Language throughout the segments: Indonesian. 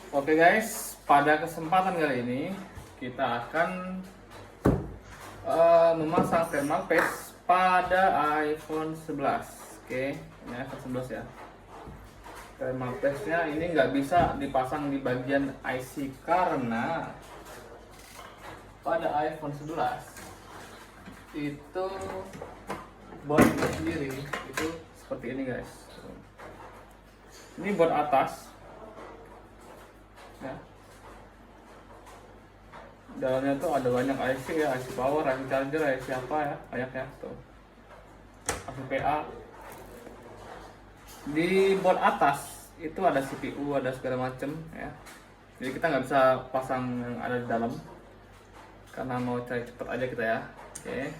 Oke guys, pada kesempatan kali ini kita akan memasang thermal paste pada iPhone 11. Oke, ini iPhone 11 ya. Thermal paste-nya ini nggak bisa dipasang di bagian IC karena pada iPhone 11 itu boardnya sendiri itu seperti ini guys. Ini board atas ya. Dalamnya tuh ada banyak IC ya, IC power, IC charger, IC apa ya, banyak ya tuh. IC PA. Di board atas itu ada CPU, ada segala macem ya. Jadi kita nggak bisa pasang yang ada di dalam karena mau cari cepet aja kita ya. Oke.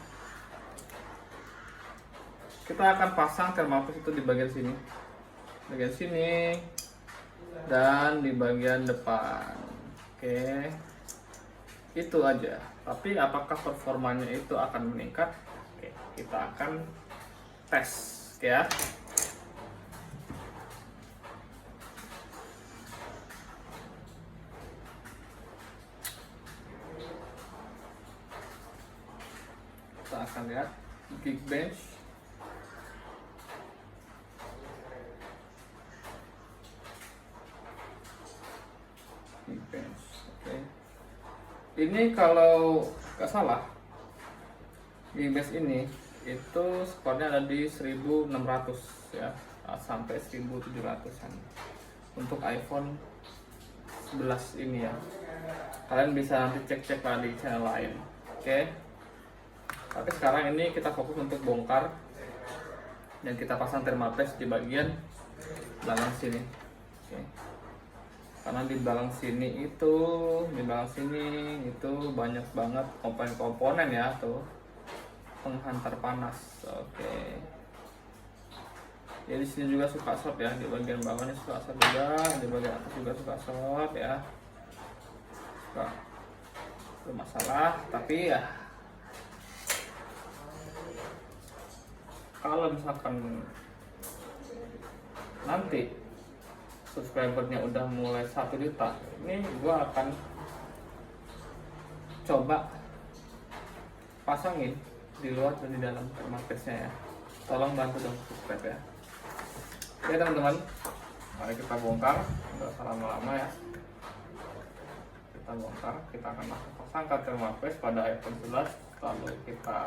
Kita akan pasang thermal paste itu di bagian sini dan di bagian depan. Oke, itu aja. Tapi apakah performanya itu akan meningkat? Oke, kita akan tes. Oke ya. Kita akan lihat Geekbench. Oke. Ini kalau nggak salah Geekbench ini itu skornya ada di 1600 ya, sampai 1700-an untuk iPhone 11 ini ya. Kalian bisa nanti cek-cek lah di channel lain. Oke. Tapi sekarang ini kita fokus untuk bongkar dan kita pasang thermal paste di bagian belakang sini. Oke. Karena di belakang sini itu banyak banget komponen-komponen ya tuh penghantar panas. Oke. Ya di sini juga suka short ya, di bagian bawahnya suka short juga, di bagian atas juga suka short ya. Suka bermasalah, tapi ya kalau misalkan nanti subscribernya udah mulai 1 juta, ini gua akan coba pasangin di luar dan di dalam thermal paste-nya ya. Tolong bantu dong subscribe ya. Oke teman-teman, mari kita bongkar, nggak usah lama-lama ya. Kita bongkar, kita akan langsung pasangkan thermal paste pada iPhone 11, lalu kita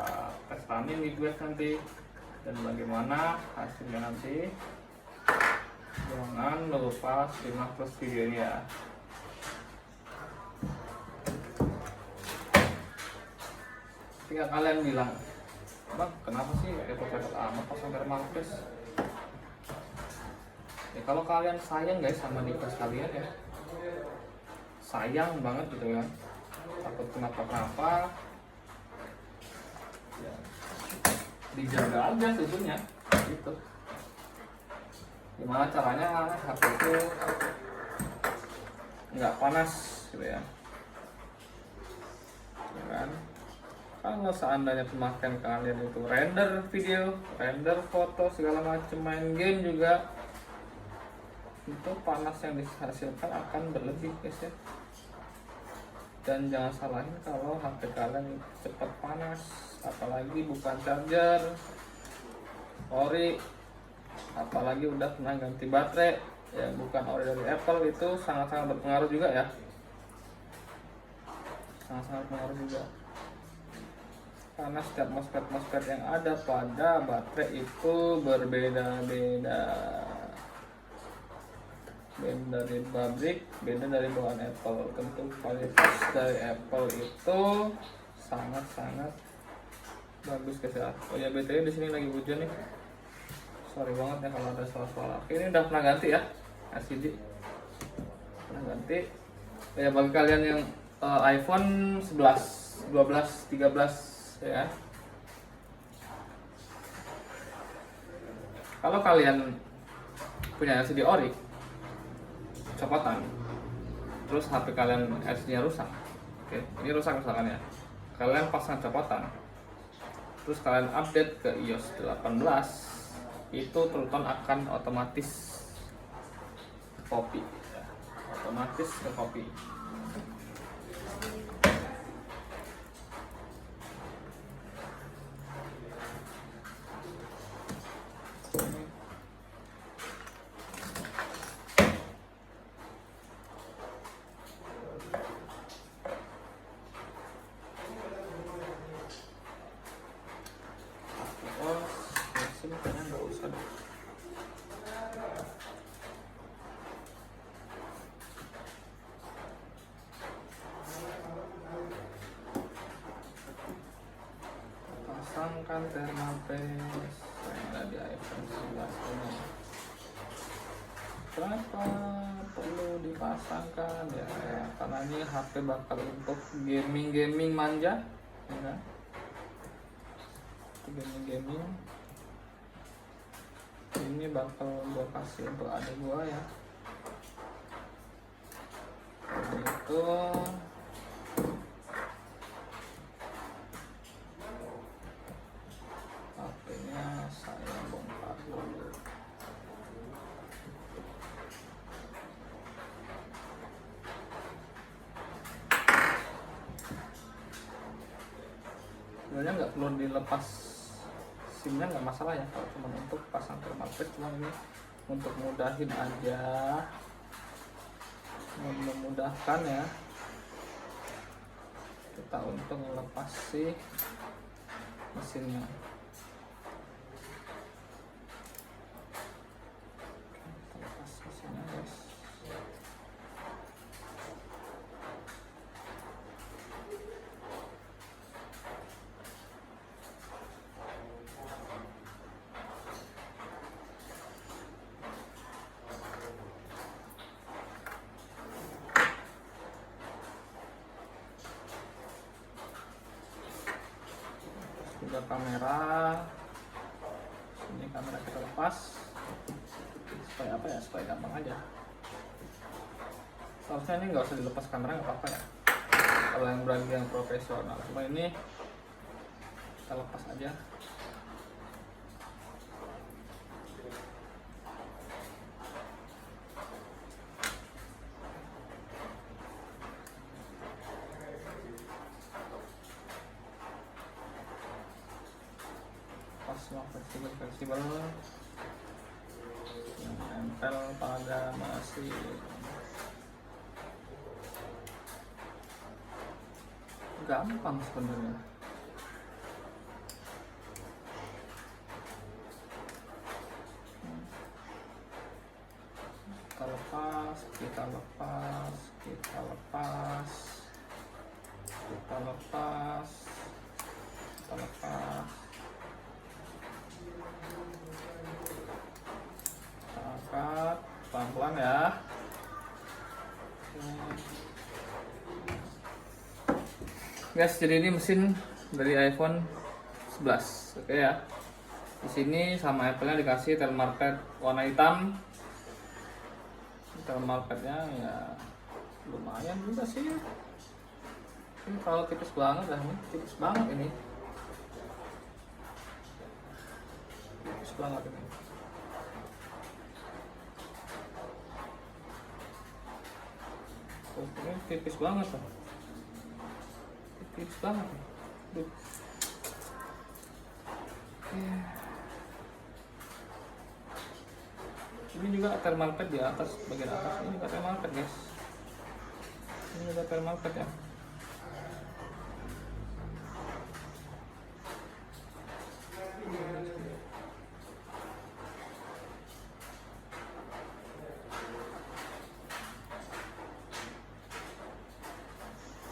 tes running di Geekbench nanti dan bagaimana hasilnya nanti. Jangan lupa simak terus videonya ya. Ketika kalian bilang, "Bang, kenapa sih repot-repot amat pasang thermal paste?" Ya kalau kalian sayang guys sama device kalian ya, sayang banget gitu kan, takut kenapa-kenapa ya, dijaga aja susunya gitu. Gimana caranya HP itu nggak panas gitu ya, kan? Kalau seandainya pemakaian kalian itu render video, render foto, segala macam, main game juga, itu panas yang dihasilkan akan berlebih guys ya. Dan jangan salahin kalau HP kalian cepat panas, apalagi bukan charger ori, apalagi udah pernah ganti baterai ya, bukan ori dari Apple, itu sangat-sangat berpengaruh juga ya, sangat-sangat berpengaruh juga. Karena setiap MOSFET yang ada pada baterai itu berbeda-beda, beda dari pabrik, beda dari bawaan Apple. Tentu kualitas dari Apple itu sangat-sangat bagus guys ya. Oh ya, BTW di sini lagi hujan nih, sorry banget ya kalau ada suara-suara. Oke, ini udah pernah ganti ya LCD, pernah ganti ya. Bagi kalian yang iPhone 11, 12, 13 ya, kalau kalian punya LCD ori copotan, terus HP kalian LCD-nya rusak, oke, ini rusak misalkan ya, kalian pasang copotan, terus kalian update ke iOS 18, itu Truton akan otomatis copy ya. otomatis ke copy. Sini kayaknya nggak usah deh. Pasangkan thermal paste yang ada di iPhone 11 ini. Kenapa perlu dipasangkan ya? Karena ini HP bakal untuk gaming manja, ya kan? Gaming ini bakal gua kasih untuk adik gua ya. Itu HP-nya saya bongkar dulu. Sebenarnya nggak perlu dilepas SIM-nya, nggak masalah ya kalau cuma untuk pasang thermal paste, cuma ini untuk mudahin aja, memudahkan ya kita untuk melepas si mesinnya. Kita lepas mesinnya guys. Juga kamera, ini kamera kita lepas supaya apa ya, supaya gampang aja. Seharusnya ini nggak usah dilepas kamera, nggak apa-apa ya kalau yang berani, yang profesional. Cuma ini kita lepas aja. Semua fleksibel yang nempel pada mesin. Gampang sebenarnya. Kita lepas, kita lepas, kita lepas, kita lepas, kita lepas. Angkat pelan-pelan ya. Guys, jadi ini mesin dari iPhone 11. Oke ya. Di sini sama Apple-nya dikasih thermal pad warna hitam. Thermal pad-nya ya lumayan juga sih. Ini kalau tipis banget dah, ini tipis banget ini. Tipis banget ini. Ini tipis banget tuh. Tipis banget. Duh. Ini juga thermal pad di atas, bagian atas. Ini juga thermal pad guys. Ini juga thermal pad ya.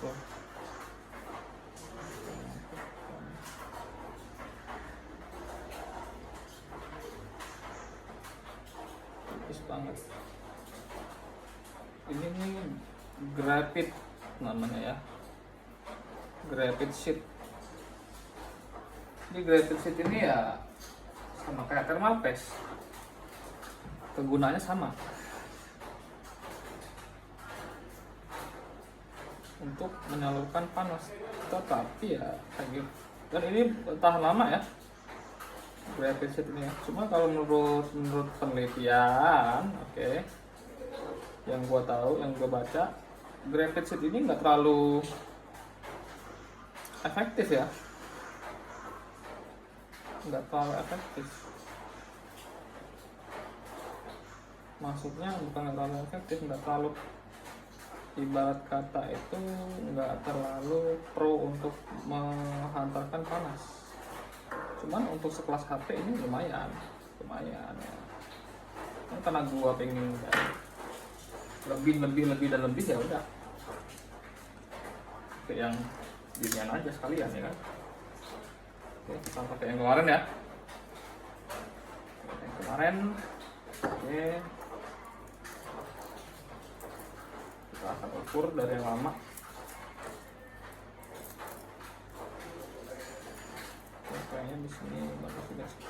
Tuh. Tipis banget. Ini nih graphite namanya ya, graphite sheet. Ini graphite sheet ini ya sama kayak thermal paste, kegunaannya sama untuk menyalurkan panas, tetapi ya kayak gitu. Dan ini tahan lama ya graphite sheet ini ya. Cuma kalau menurut penelitian, oke, yang gua tahu, yang gua baca, graphite sheet ini nggak terlalu efektif ya, nggak terlalu efektif. Maksudnya bukan nggak terlalu efektif, nggak terlalu, ibarat kata itu nggak terlalu pro untuk menghantarkan panas. Cuman untuk sekelas HP ini lumayan ya. Kan karena gua pengen lebih dan lebih, ya udah pakai yang ginian aja sekalian ya kan. Oke, kita pakai yang kemarin ya. Yang kemarin, oke, kita akan ukur dari yang lama. Oke, kayaknya di sini bagus juga sih.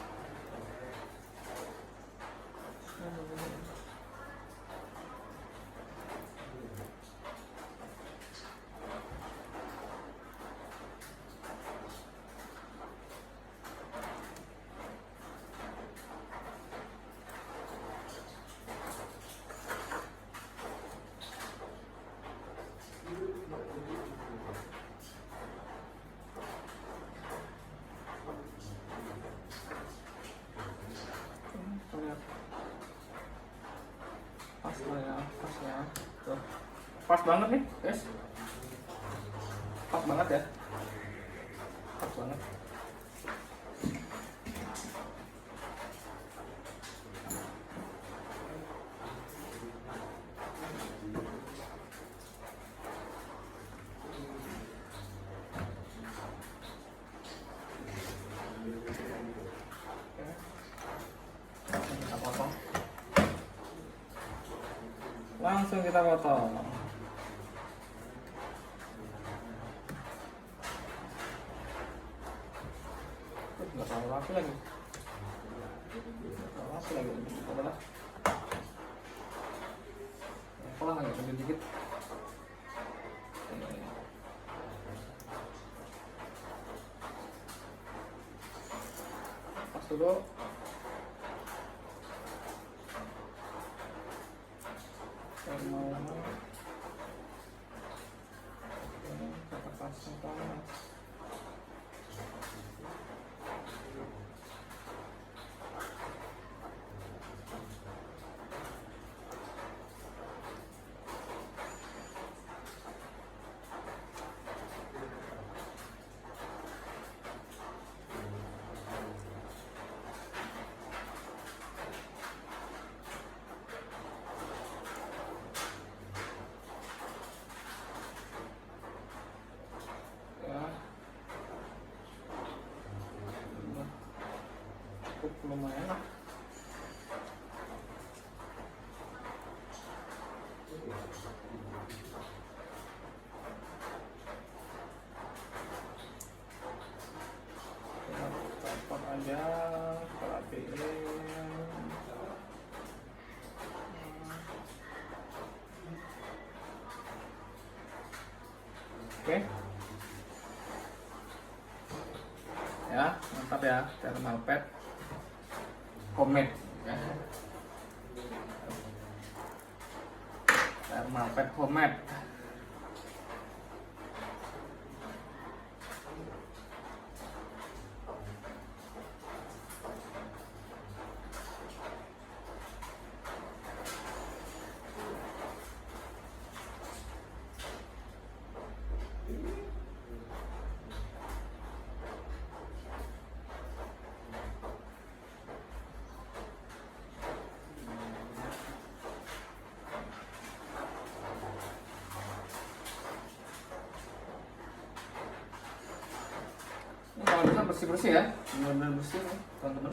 Tuh. Pas banget nih guys, pas banget ya, pas banget. Kita potong, langsung kita potong. Nggak terlalu rapi lagi, adalah pola agak lebih dikit. Pas dulu. Lumayan lah. Kita aja, perhatiin. Oke. Ya, mantap ya, thermal pad homemade ya. Thermal pad homemade. Kalau bisa bersih-bersih ya, benar-benar bersih nih teman-teman.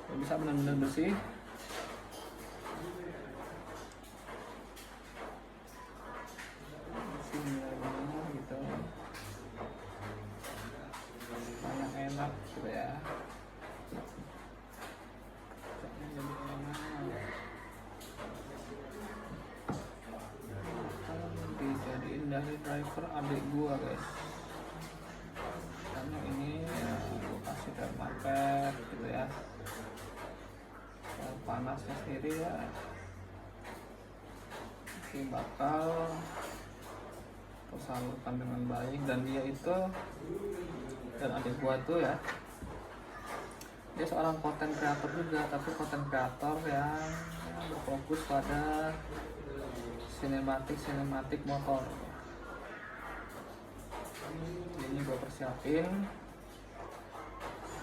Kalau bisa benar-benar bersih. Bersih benar-benar gitu. Banyak enak gitu ya. Dari driver adik gua guys, karena ini ya gua kasih thermal pad set gitu ya. Panasnya sendiri ya masih bakal tersalurkan dengan baik. Dan dia itu, dan adik gua tuh ya, dia seorang konten kreator juga, tapi konten kreator yang berfokus pada sinematik motor. Ini gue persiapin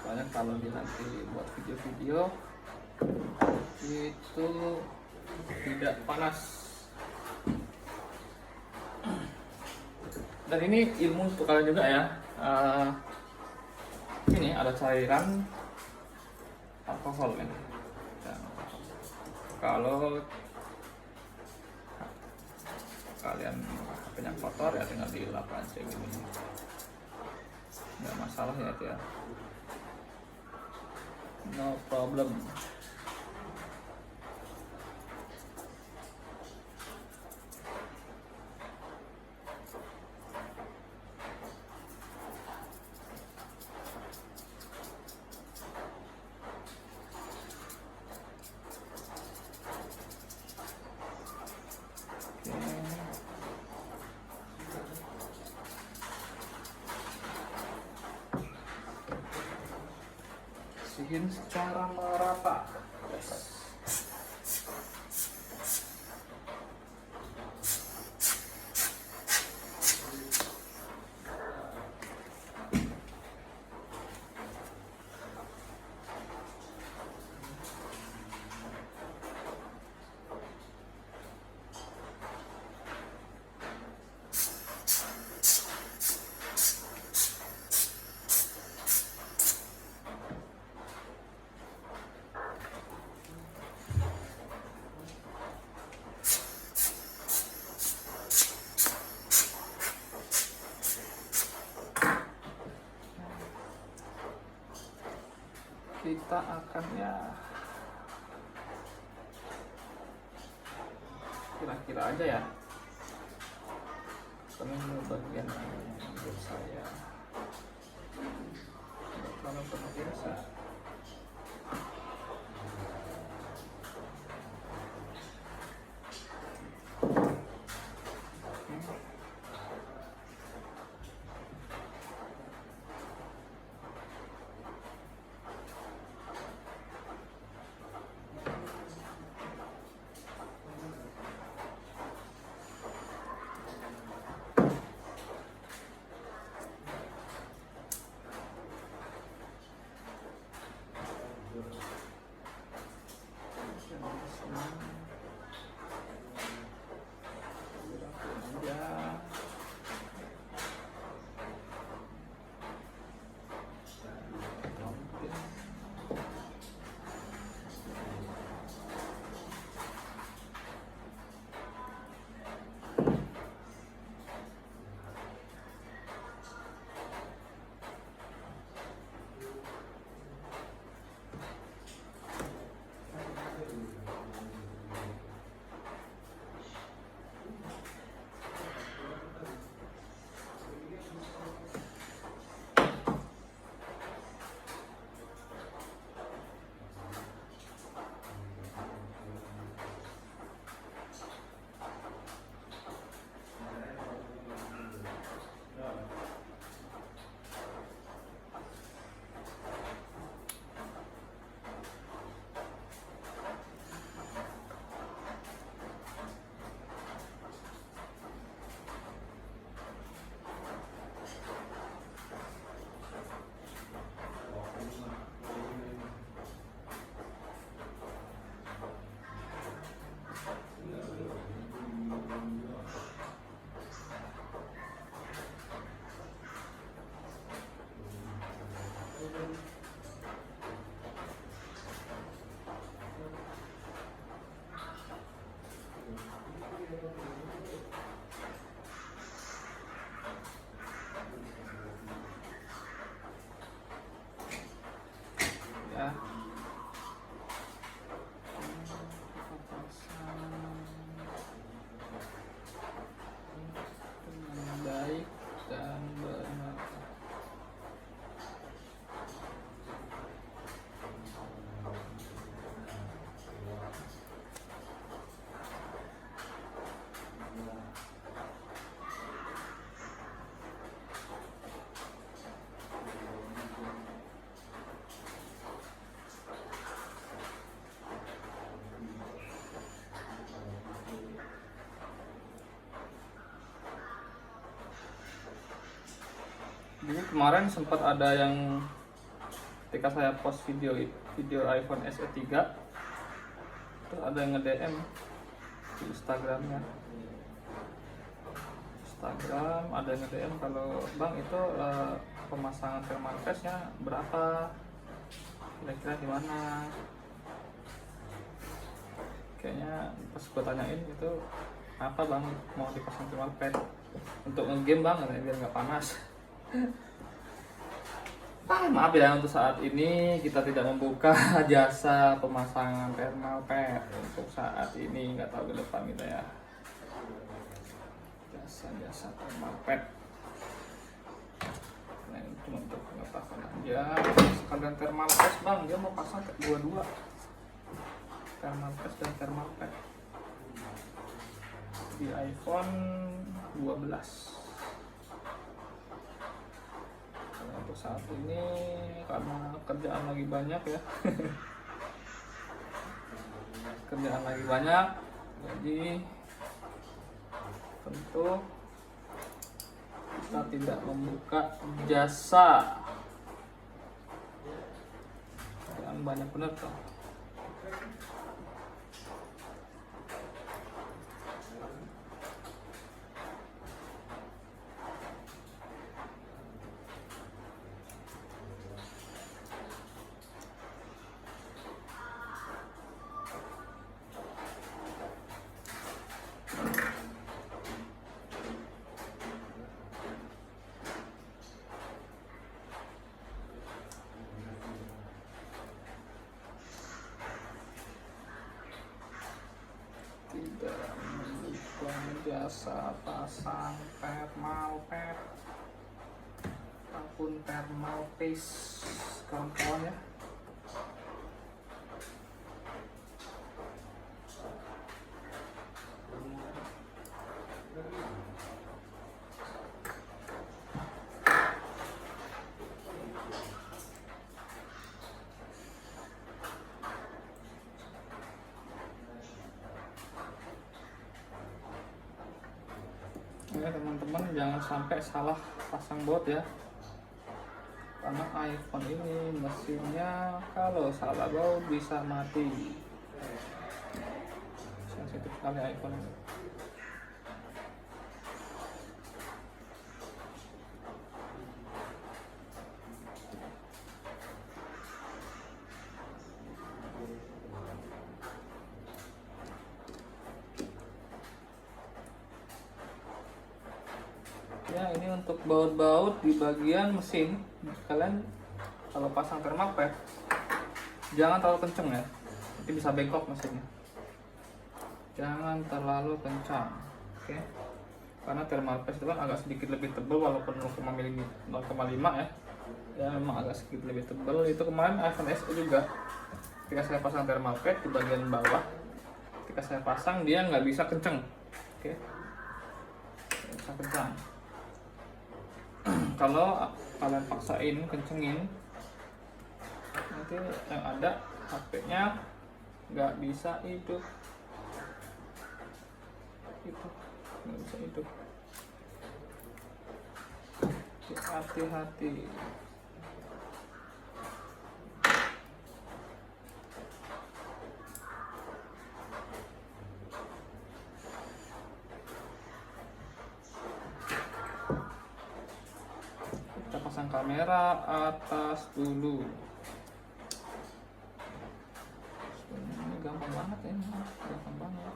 soalnya kalau dia nanti buat video-video itu tidak panas. Dan ini ilmu untuk kalian juga ya. Ini ada cairan alkohol ini. Dan kalau kalian punya kotor ya tinggal dilap aja gini, nggak masalah ya itu ya, no problem. Bersihin secara merata. Kita akan ya kira-kira aja ya, karena ini bagian menurut saya kalau biasa. Ya. Dengan baik dan benar. Jadi kemarin sempat ada yang ketika saya post video iPhone SE 3, terus ada yang nge-DM di Instagramnya. Ada yang nge-DM kalau bang itu pemasangan thermal paste-nya berapa, kira-kira di mana. Kayaknya pas gue tanyain itu, apa bang mau dipasang thermal paste untuk nge-game bang, biar nggak panas. Maaf ya, untuk saat ini kita tidak membuka jasa pemasangan thermal paste untuk saat ini, nggak tahu ke depan kita ya. Jasa thermal paste, nah ini cuma untuk pengetahuan aja. Sekalian thermal paste bang, dia mau pasang dua-dua, thermal paste dan thermal paste di iPhone 12. Untuk saat ini karena kerjaan lagi banyak ya kerjaan lagi banyak, jadi tentu kita tidak membuka jasa. Kerjaan banyak bener tuh. Tidak membuka jasa pasang thermal paste ataupun thermal paste, kawan-kawan ya. Ya teman-teman, jangan sampai salah pasang baut ya, karena iPhone ini mesinnya kalau salah baut bisa mati. Sensitif sekali iPhone ini. Ya, ini untuk baut-baut di bagian mesin. Kalian kalau pasang thermal paste jangan terlalu kenceng ya, nanti bisa bengkok mesinnya. Jangan terlalu kencang, oke? Karena thermal paste itu kan agak sedikit lebih tebal, walaupun 0,5 ya. Ya memang agak sedikit lebih tebal. Itu kemarin iPhone SE juga, ketika saya pasang thermal paste di bagian bawah, ketika saya pasang dia nggak bisa kenceng, oke? Nggak bisa kencang. Kalau kalian paksain kencengin, nanti yang ada HP-nya nggak bisa hidup, itu nggak bisa hidup. Hati-hati. Kita pasang kamera atas dulu. Ini gampang banget ya, gampang banget.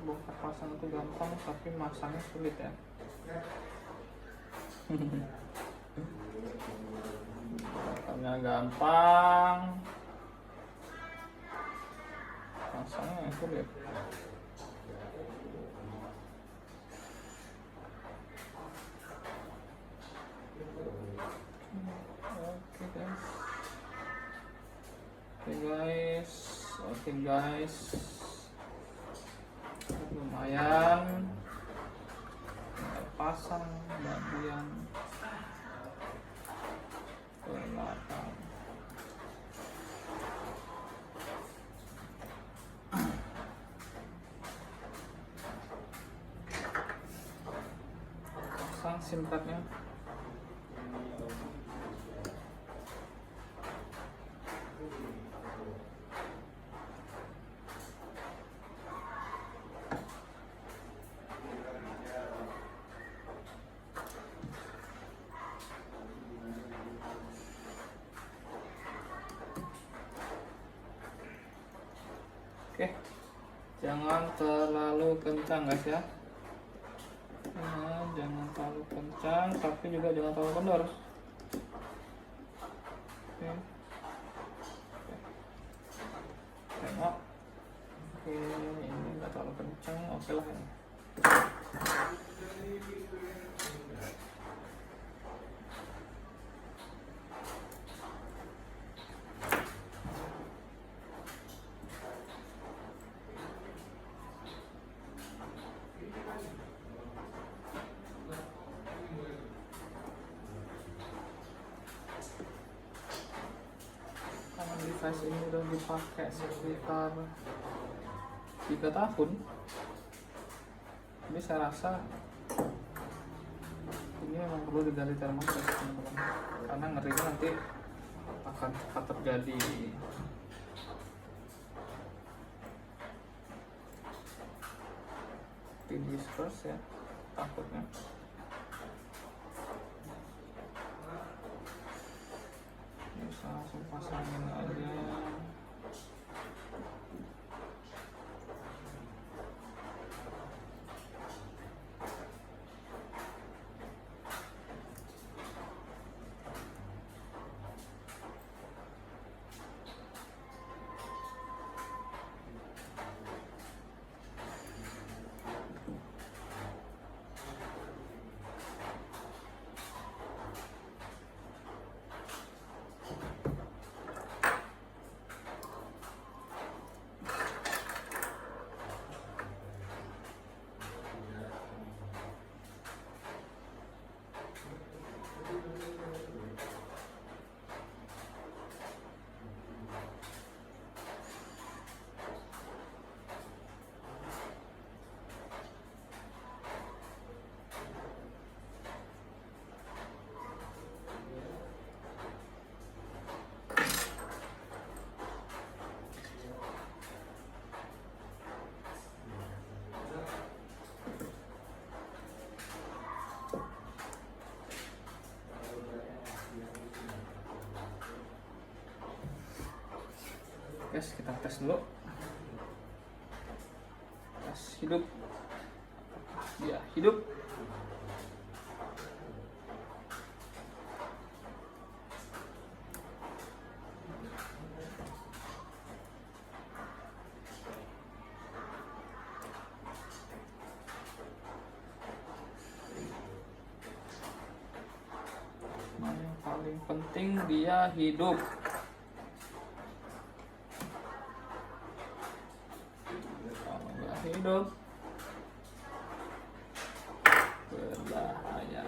Bongkar pasang itu gampang, tapi masangnya sulit ya. Karena gampang, pasangnya sulit. Oke guys, lumayan pasang bagian SIM cardnya. Oke, jangan terlalu kencang guys ya. Nah, jangan terlalu kencang, tapi juga jangan terlalu kendor. Oke. Tengok. Oke, ini nggak terlalu kencang, oke lah ini. Device ini udah dipakai sekitar 3 tahun, jadi saya rasa ini memang perlu diganti thermal paste teman-teman, karena ngerinya nanti akan cepat terjadi pin disperse ya, takutnya. Bisa langsung pasangin aja. Guys, kita tes dulu. Tes hidup. Ya, hidup. Yang paling penting dia hidup. Hidup berbahaya.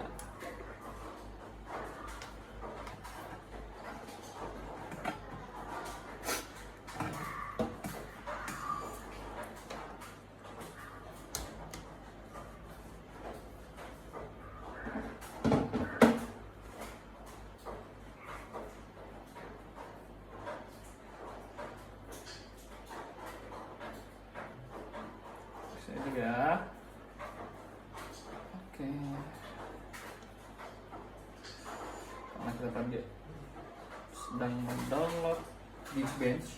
Ini ya. Oke. Karena kita tadi sedang mendownload Geekbench.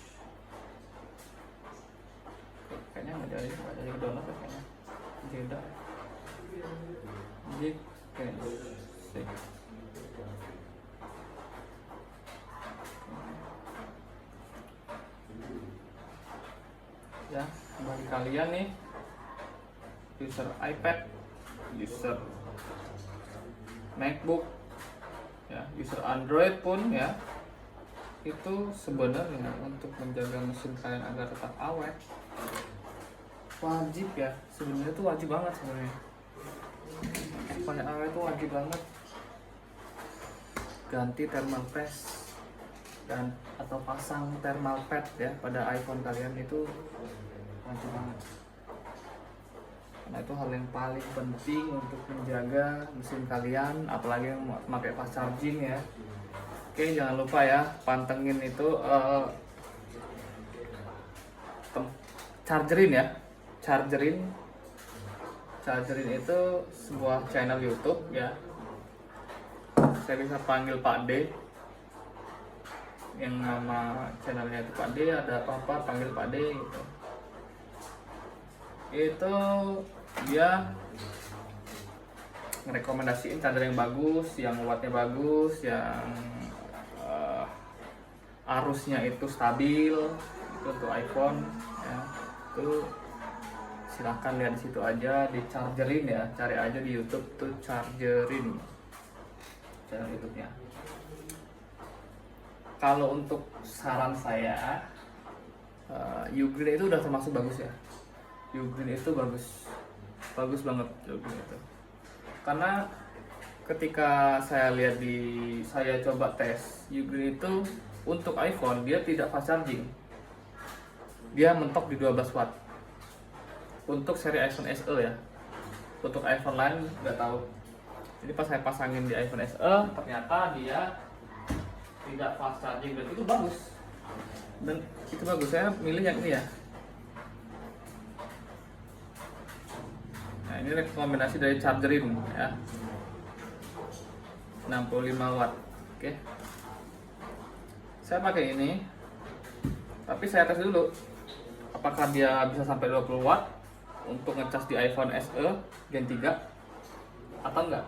Kayaknya nggak jadi download ya, kayaknya. Jeda. Geekbench. Ya, bagi kalian nih user iPad, user MacBook, ya, user Android pun ya, itu sebenarnya untuk menjaga mesin kalian agar tetap awet wajib ya, sebenarnya itu wajib banget sebenarnya. Supaya awet itu wajib banget ganti thermal paste dan atau pasang thermal pad ya pada iPhone kalian, itu wajib banget. Nah itu hal yang paling penting untuk menjaga mesin kalian, apalagi yang pakai fast charging ya. Oke, jangan lupa ya pantengin itu chargerin ya, chargerin itu sebuah channel YouTube ya. Saya bisa panggil Pak D, yang nama channelnya itu Pak D, ada apa-apa panggil Pak D gitu. Itu dia ngerekomendasiin charger yang bagus, yang wattnya bagus, yang arusnya itu stabil, itu untuk iPhone ya. Itu silahkan lihat di situ aja, di chargerin ya, cari aja di YouTube tuh chargerin channel YouTube-nya. Kalau untuk saran saya, Ugreen itu udah termasuk bagus ya. Ugreen itu bagus banget Ugreen itu. Karena ketika saya lihat saya coba tes Ugreen itu untuk iPhone, dia tidak fast charging. Dia mentok di 12 watt. Untuk seri iPhone SE ya. Untuk iPhone lain nggak tahu. Jadi pas saya pasangin di iPhone SE, ternyata dia tidak fast charging, dan itu bagus. Saya milih yang ini ya. Nah ini rekomendasi dari chargerin ya, 65 watt. Oke, saya pakai ini, tapi saya tes dulu apakah dia bisa sampai 20 watt untuk ngecas di iPhone SE Gen 3 atau enggak,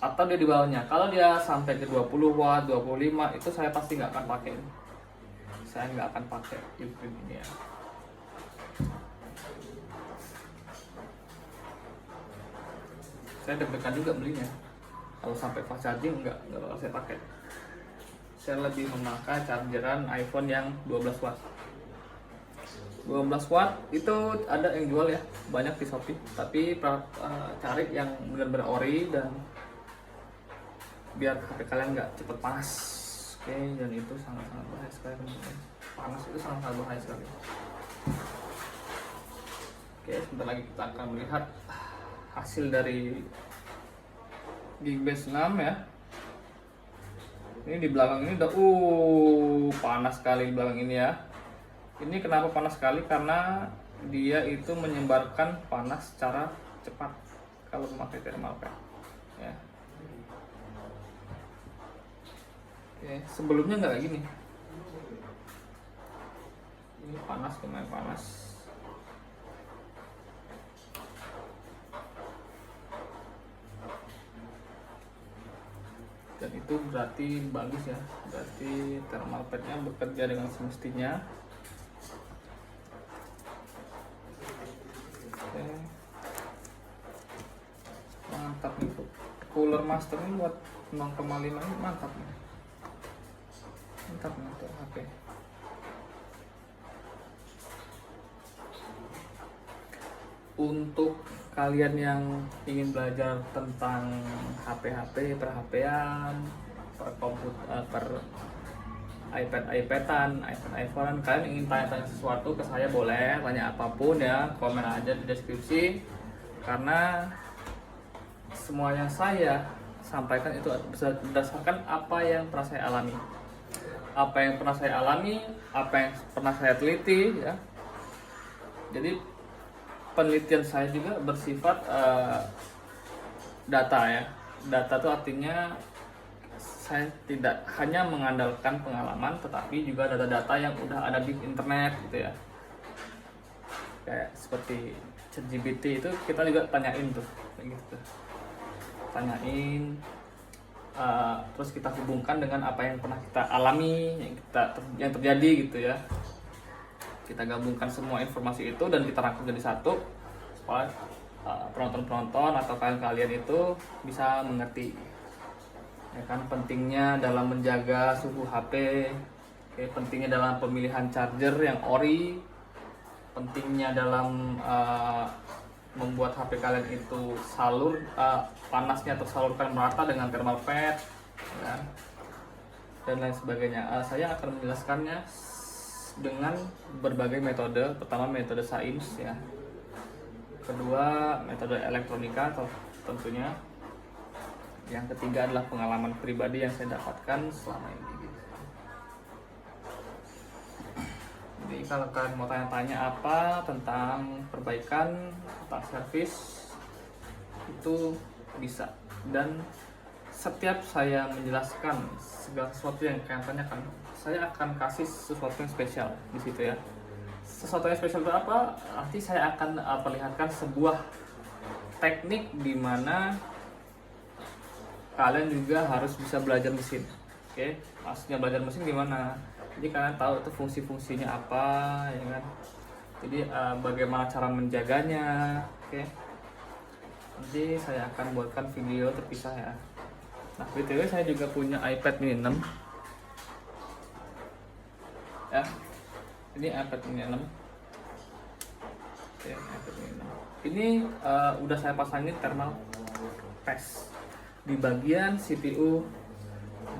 atau dia di bawahnya. Kalau dia sampai ke 20 watt, 25, itu saya pasti nggak akan pakai. Saya nggak akan pakai Ugreen ini ya. Saya deg-degan juga belinya. Kalau sampai fast charging nggak bakal saya pakai. Saya lebih memakai chargeran iPhone yang 12 watt. 12 watt itu ada yang jual ya, banyak di Shopee. Tapi cari yang benar-benar ori dan biar HP kalian nggak cepet panas. Oke, dan itu sangat-sangat bahaya sekali. Panas itu sangat-sangat bahaya sekali. Oke, sebentar lagi kita akan melihat hasil dari Geekbase 6 ya. Ini di belakang ini udah panas sekali di belakang ini ya. Ini kenapa panas sekali? Karena dia itu menyebarkan panas secara cepat kalau memakai thermal pack ya. Oke, sebelumnya nggak kayak gini. Ini panas, lumayan panas. Dan itu berarti bagus ya, berarti thermal padnya bekerja dengan semestinya. Oke. Mantap nih, cooler master ini buat 0,5 ini mantap nih. Mantap nih untuk HP. Untuk kalian yang ingin belajar tentang HP-HP, per HP-an, per komputer, per iPad-iPadan, iPhone-iPhonean, kalian ingin tanya-tanya sesuatu ke saya boleh, tanya apapun ya, komen aja di deskripsi. Karena semua yang saya sampaikan itu berdasarkan apa yang pernah saya alami. Apa yang pernah saya alami, apa yang pernah saya teliti ya. Jadi penelitian saya juga bersifat data ya. Data itu artinya saya tidak hanya mengandalkan pengalaman, tetapi juga data-data yang udah ada di internet gitu ya. Kayak seperti ChatGPT itu kita juga tanyain tuh, kayak gitu. Tanyain, terus kita hubungkan dengan apa yang pernah kita alami, yang terjadi gitu ya. Kita gabungkan semua informasi itu dan kita rangkum jadi satu supaya penonton-penonton atau kalian itu bisa mengerti ya kan, pentingnya dalam menjaga suhu HP, pentingnya dalam pemilihan charger yang ori, pentingnya dalam membuat HP kalian itu panasnya tersalurkan merata dengan thermal pad ya, dan lain sebagainya. Saya akan menjelaskannya dengan berbagai metode. Pertama metode sains ya, kedua metode elektronika tentunya. Yang ketiga adalah pengalaman pribadi yang saya dapatkan selama ini. Jadi kalau kalian mau tanya-tanya apa tentang perbaikan, tentang servis, itu bisa. Dan setiap saya menjelaskan segala sesuatu yang kalian tanyakan, saya akan kasih sesuatu yang spesial di situ ya. Sesuatu yang spesial itu apa? Nanti saya akan perlihatkan sebuah teknik di mana kalian juga harus bisa belajar mesin. Oke, maksudnya belajar mesin gimana? Jadi kalian tahu itu fungsi-fungsinya apa, ya kan? Jadi bagaimana cara menjaganya. Oke, nanti saya akan buatkan video terpisah ya. Nah, btw saya juga punya iPad mini 6 ya. Ini iPad mini 6. Oke, iPad mini 6 ini udah saya pasangin thermal paste di bagian CPU,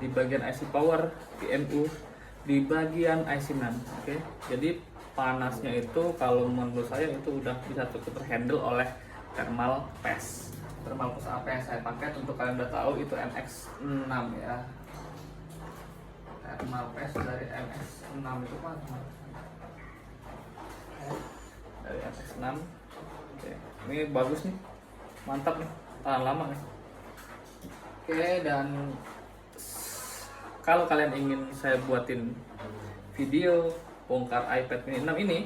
di bagian IC power, PMU, di bagian IC NAND. Oke, jadi panasnya itu kalau menurut saya itu udah bisa cukup terhandle oleh thermal paste. Thermal paste apa yang saya pakai untuk kalian udah tahu itu MX6 ya. Thermal paste dari MX6 itu mana? Dari MX6. Oke, ini bagus nih, mantap nih, tahan lama nih. Oke, dan kalau kalian ingin saya buatin video bongkar iPad mini 6 ini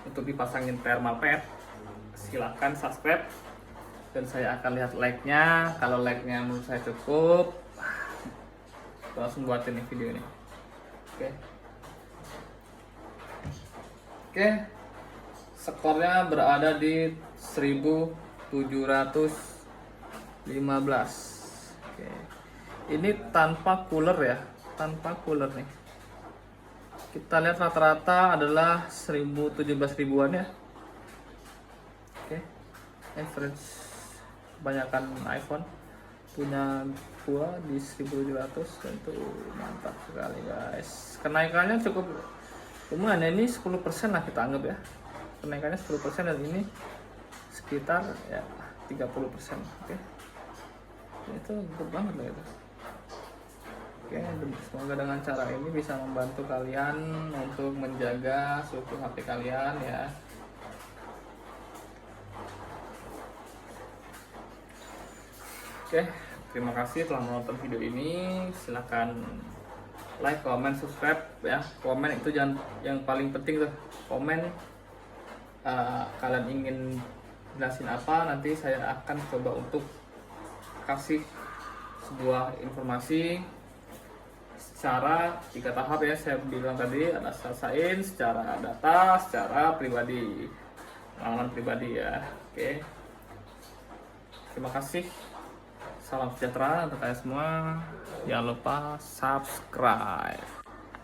untuk dipasangin thermal paste, silahkan subscribe dan saya akan lihat like-nya. Kalau like-nya menurut saya cukup, langsung buatin nih video ini. Oke, skornya berada di 1715. Oke. Ini tanpa cooler ya, tanpa cooler nih. Kita lihat rata-rata adalah 1017 ribuan ya. Oke, average kebanyakan iPhone punya gua di 1700 dan itu mantap sekali guys. Kenaikannya cukup lumayan, ini 10% lah kita anggap ya. Kenaikannya 10% dan ini sekitar ya 30%. Oke. Itu good banget loh itu. Oke, semoga dengan cara ini bisa membantu kalian untuk menjaga suhu HP kalian ya. Oke, terima kasih telah menonton video ini. Silahkan like, comment, subscribe ya. Komen itu jangan, yang paling penting tuh komen kalian ingin jelasin apa, nanti saya akan coba untuk kasih sebuah informasi secara 3 tahap ya. Saya bilang tadi ada secara sains, secara data, secara pribadi, pengalaman pribadi ya. Oke, terima kasih, salam sejahtera untuk kalian semua. Jangan lupa subscribe.